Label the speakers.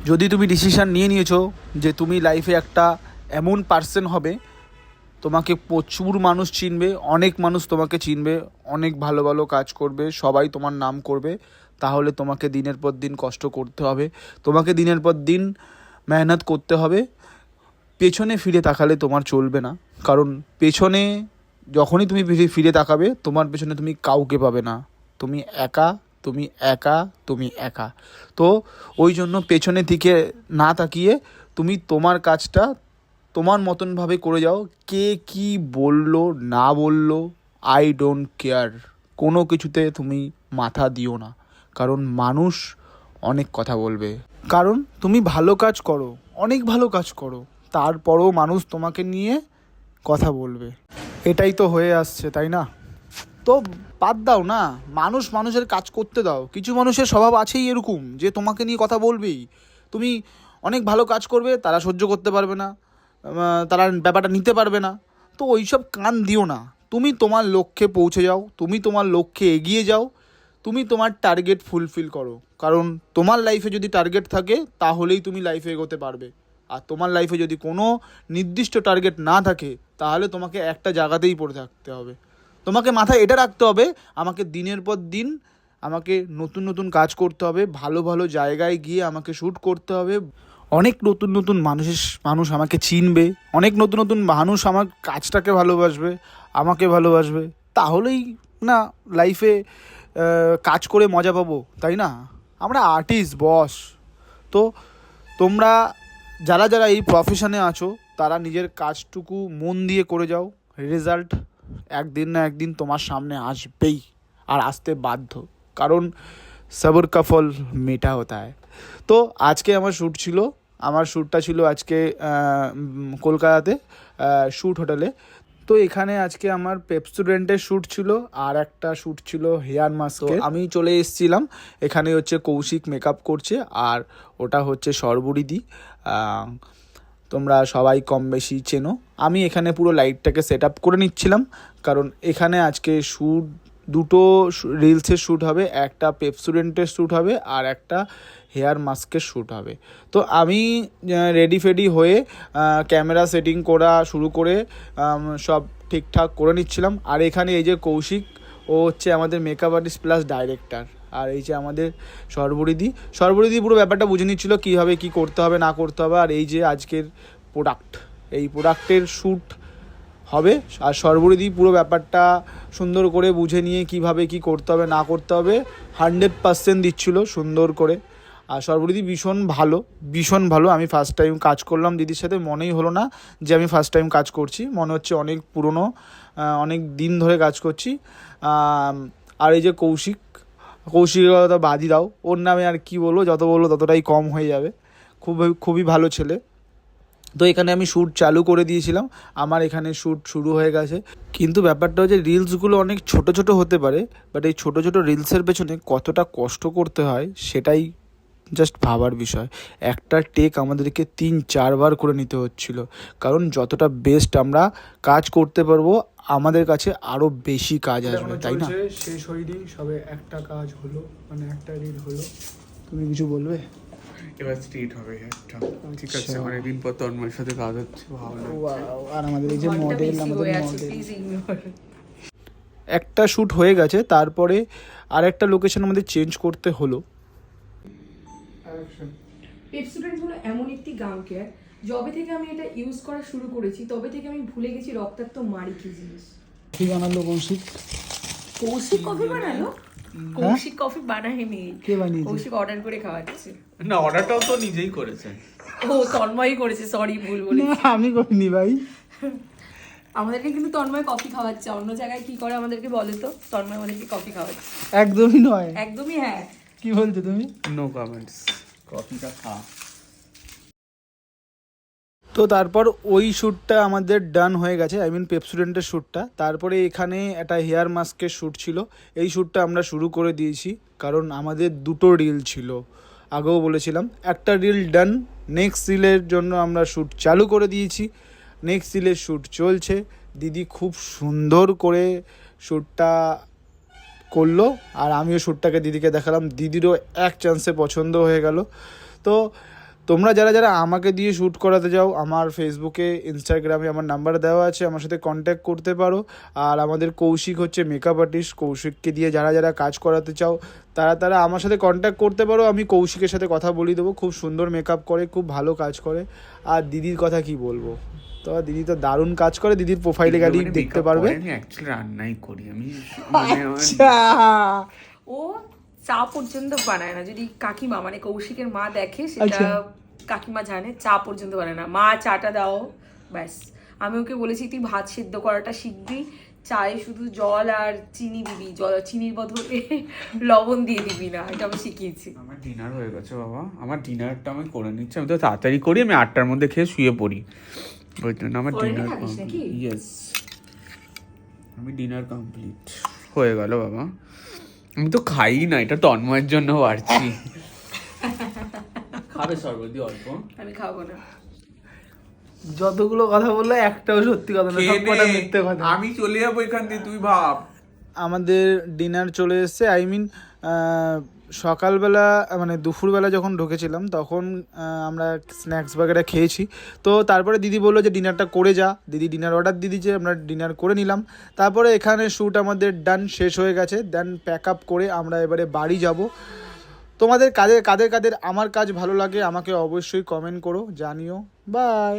Speaker 1: যদি তুমি ডিসিশান নিয়ে নিয়েছো যে তুমি লাইফে একটা এমন পার্সন হবে, তোমাকে প্রচুর মানুষ চিনবে, অনেক মানুষ তোমাকে চিনবে, অনেক ভালো ভালো কাজ করবে, সবাই তোমার নাম করবে, তাহলে তোমাকে দিনের পর দিন কষ্ট করতে হবে, তোমাকে দিনের পর দিন মেহনত করতে হবে। পেছনে ফিরে তাকালে তোমার চলবে না, কারণ পেছনে যখনই তুমি ফিরে তাকাবে তোমার পেছনে তুমি কাউকে পাবে না, তুমি একা, তুমি একা, তুমি একা। তো ওই জন্য পেছনে দিকে না তাকিয়ে তুমি তোমার কাজটা তোমার মতনভাবে করে যাও। কে কি বললো না বললো, আই ডোন্ট কেয়ার, কোনো কিছুতে তুমি মাথা দিও না, কারণ মানুষ অনেক কথা বলবে। কারণ তুমি ভালো কাজ করো, অনেক ভালো কাজ করো, তারপরও মানুষ তোমাকে নিয়ে কথা বলবে। এটাই তো হয়ে আসছে, তাই না? তো বাদ দাও না, মানুষের কাজ করতে দাও। কিছু মানুষের স্বভাব আছেই এরকম যে তোমাকে নিয়ে কথা বলবেই। তুমি অনেক ভালো কাজ করবে, তারা সহ্য করতে পারবে না, তারা ব্যাপারটা নিতে পারবে না। তো ওইসব কান দিও না, তুমি তোমার লক্ষ্যে পৌঁছে যাও, তুমি তোমার লক্ষ্যে এগিয়ে যাও, তুমি তোমার টার্গেট ফুলফিল করো। কারণ তোমার লাইফে যদি টার্গেট থাকে তাহলেই তুমি লাইফে এগোতে পারবে। আর তোমার লাইফে যদি কোনো নির্দিষ্ট টার্গেট না থাকে তাহলে তোমাকে একটা জায়গাতেই পড়ে থাকতে হবে। তোমাকে মাথায় এটা রাখতে হবে, আমাকে দিনের পর দিন আমাকে নতুন নতুন কাজ করতে হবে, ভালো ভালো জায়গায় গিয়ে আমাকে শ্যুট করতে হবে, অনেক নতুন নতুন মানুষ আমাকে চিনবে, অনেক নতুন নতুন মানুষ আমার কাজটাকে ভালোবাসবে, আমাকে ভালোবাসবে, তাহলেই না লাইফে কাজ করে মজা পাবো, তাই না? আমরা আর্টিস্ট বস। তো তোমরা যারা যারা এই প্রফেশনে আছো তারা নিজের কাজটুকু মন দিয়ে করে যাও, রেজাল্ট একদিন না একদিন তোমার সামনে আসবেই, আর আসতে বাধ্য, কারণ সবর কা ফল মিঠা হতা হয়। তো আজকে আমার শ্যুটটা ছিল আজকে কলকাতাতে শ্যুট হোটেলে। তো এখানে আজকে আমার পেপসুডেন্টের শ্যুট ছিল, আর একটা শ্যুট ছিল হেয়ার মাস্কের। আমি চলে এসেছিলাম, এখানে হচ্ছে কৌশিক মেকআপ করছে, আর ওটা হচ্ছে সর্বরিদি। তোমরা সবাই কম বেশি চেনো। আমি এখানে পুরো লাইটটাকে সেট আপ করে নিচ্ছিলাম, কারণ এখানে আজকে দুটো রিলসের শ্যুট হবে, একটা পেপসুডেন্টের শ্যুট হবে আর একটা হেয়ার মাস্কের শ্যুট হবে। তো আমি রেডি ফেডি হয়ে ক্যামেরা সেটিং করা শুরু করে সব ঠিকঠাক করে নিচ্ছিলাম। আর এখানে এই যে কৌশিক, ও হচ্ছে আমাদের মেকআপ আর্টিস্ট প্লাস ডাইরেক্টর। আর এই যে আমাদের সর্বরিদি পুরো ব্যাপারটা বুঝে নিচ্ছিল কীভাবে কী করতে হবে না করতে হবে। আর এই যে আজকের এই প্রোডাক্টের শ্যুট হবে, আর সর্বরিদি পুরো ব্যাপারটা সুন্দর করে বুঝে নিয়ে কিভাবে কি করতে হবে না করতে হবে 100% দিচ্ছিল সুন্দর করে। আর সর্বরিদি ভীষণ ভালো। আমি ফার্স্ট টাইম কাজ করলাম দিদির সাথে, মনেই হলো না যে আমি ফার্স্ট টাইম কাজ করছি, মনে হচ্ছে অনেক পুরনো, অনেক দিন ধরে কাজ করছি। আর এই যে কৌশিকের কথা বাদই দাও, ওর নামে আর কি বলবো, যত বলবো ততটাই কম হয়ে যাবে। খুবই ভালো ছেলে। তো এখানে আমি শ্যুট চালু করে দিয়েছিলাম, আমার এখানে শ্যুট শুরু হয়ে গেছে। কিন্তু ব্যাপারটা হচ্ছে রিলসগুলো অনেক ছোট ছোট হতে পারে, বাট এই ছোট ছোট রিলসের পেছনে কতটা কষ্ট করতে হয় সেটাই জাস্ট ভাবার বিষয়। একটা টেক আমাদেরকে 3-4 বার করে নিতে হচ্ছিল, কারণ যতটা বেস্ট আমরা কাজ করতে পারবো আমাদের কাছে আরও বেশি কাজ আসবে, তাই না? শেষ হয়নি, সবে একটা কাজ হলো, মানে একটা রিল হলো। তুমি কিছু বলবে?
Speaker 2: এবার স্ট্রিট হবে একটা, ঠিক আছে? অনেকদিন পর তন্ময়ের সাথে কাজ হচ্ছে, ভালো।
Speaker 1: আর আমাদের এই যে মডেল একটা শ্যুট হয়ে গেছে, তারপরে আর একটা লোকেশন আমাদের চেঞ্জ করতে হলো।
Speaker 3: পেপসুডেন্ট হলো এমন একটি গাম কেয়ার, যবে থেকে আমি এটা ইউজ করা শুরু করেছি তবে থেকে আমি ভুলে গেছি রক্তাক্ত মারি কি জিনিস।
Speaker 1: কি বানালো কৌশিক
Speaker 3: কফি বানালো? কৌশিক কফি বানায়নি,
Speaker 1: কে বানিয়েছে?
Speaker 3: কৌশিক অর্ডার করে খাওয়াচ্ছে।
Speaker 2: না, অর্ডারটাও তো নিজেই করেছেন।
Speaker 3: ও তন্ময়ই করেছে, সরি ভুল বলেছি।
Speaker 1: না আমি করিনি ভাই।
Speaker 3: আমাদেরকে কিন্তু তন্ময় কফি খাওয়াচ্ছে, অন্য জায়গায় কি করে আমাদেরকে বলে তো? তন্ময় আমাদেরকে কফি খাওয়াচ্ছে।
Speaker 1: একদমই নয়।
Speaker 3: একদমই হ্যাঁ।
Speaker 1: কি বলছো তুমি?
Speaker 2: নো কমেন্টস, কফিটা খা।
Speaker 1: তো তারপর ওই শ্যুটটা আমাদের ডান হয়ে গেছে, আই মিন পেপসুডেন্টের শ্যুটটা। তারপরে এখানে একটা হেয়ার মাস্কের শ্যুট ছিল, এই শ্যুটটা আমরা শুরু করে দিয়েছি, কারণ আমাদের দুটো রিল ছিল, আগেও বলেছিলাম। একটা রিল ডান, নেক্সট রিলের জন্য আমরা শ্যুট চালু করে দিয়েছি, নেক্সট রিলের শ্যুট চলছে। দিদি খুব সুন্দর করে শ্যুটটা করলো, আর আমিও শ্যুটটাকে দিদিকে দেখালাম, দিদিরও এক চান্সে পছন্দ হয়ে গেল। তো তোমরা যারা যারা আমাকে দিয়ে শ্যুট করাতে যাও, আমার ফেসবুকে ইনস্টাগ্রামে আমার নাম্বার দেওয়া আছে, আমার সাথে কন্ট্যাক্ট করতে পারো। আর আমাদের কৌশিক হচ্ছে মেকআপ আর্টিস্ট, কৌশিককে দিয়ে যারা যারা কাজ করাতে চাও তারা তারা আমার সাথে কন্ট্যাক্ট করতে পারো। আমি কৌশিকের সাথে কথা বলিয়ে দেবো, খুব সুন্দর মেকআপ করে, খুব ভালো কাজ করে। আর দিদির কথা কি বলবো, তো দিদি তো দারুণ কাজ করে, দিদির প্রোফাইলে গেলেই
Speaker 2: মানে
Speaker 1: দেখতে
Speaker 2: makeup
Speaker 1: পারবে।
Speaker 2: করে, আমি অ্যাকচুয়ালি রান্নাই করি আমি, মানে
Speaker 1: আচ্ছা,
Speaker 3: ও চা পর্যন্ত বানায় না, যদি কাকিমা মানে কৌশিকের মা দেখে সেটা
Speaker 1: আচ্ছা।
Speaker 3: কাকিমা জানে, চা পর্যন্ত বানায় না। মা চাটা দাও ব্যাস। আমি ওকে বলেছি তুই ভাত সিদ্ধ করাটা শিখবি, চায়ে শুধু জল আর চিনি দিবি, চিনির বদলে লবণ দিয়ে দিবি না, এটা আমি শিখিয়েছি।
Speaker 2: আমার ডিনার হয়ে গেছে বাবা, আমার ডিনারটা আমি করে নিচ্ছি। আমি তো তাড়াতাড়ি করি, আমি 8টার মধ্যে খেয়ে শুয়ে পড়ি, ওই জন্য আমার
Speaker 3: Foreign এ
Speaker 2: ডিনার
Speaker 3: থাকিস নাকি?
Speaker 2: ইয়েস, আমি ডিনার কমপ্লিট হয়ে গেল বাবা। আমি তো খাই না, এটা তন্ময়ের জন্য বাড়ছি। খাবে সর্বদি অল্প?
Speaker 3: আমি খাবো না।
Speaker 1: যতগুলো কথা বললে একটাও সত্যি কথা না, সব কটা মিথ্যে কথা।
Speaker 2: আমি চলে যাবো এখান দিয়ে, তুই ভাব।
Speaker 1: আমাদের ডিনার চলে এসেছে, আই মিন সকালবেলা মানে দুপুরবেলা যখন ঢুকেছিলাম তখন আমরা স্ন্যাক্স বাগেরা খেয়েছি। তো তারপরে দিদি বললো যে ডিনারটা করে যা, দিদি ডিনার অর্ডার দিয়ে দিয়েছে, আমরা ডিনার করে নিলাম। তারপরে এখানে শ্যুট আমাদের ডান শেষ হয়ে গেছে, দেন প্যাক আপ করে আমরা এবারে বাড়ি যাব। তোমাদের কাদের কাদের কাদের আমার কাজ ভালো লাগে আমাকে অবশ্যই কমেন্ট করো, জানিও। বাই।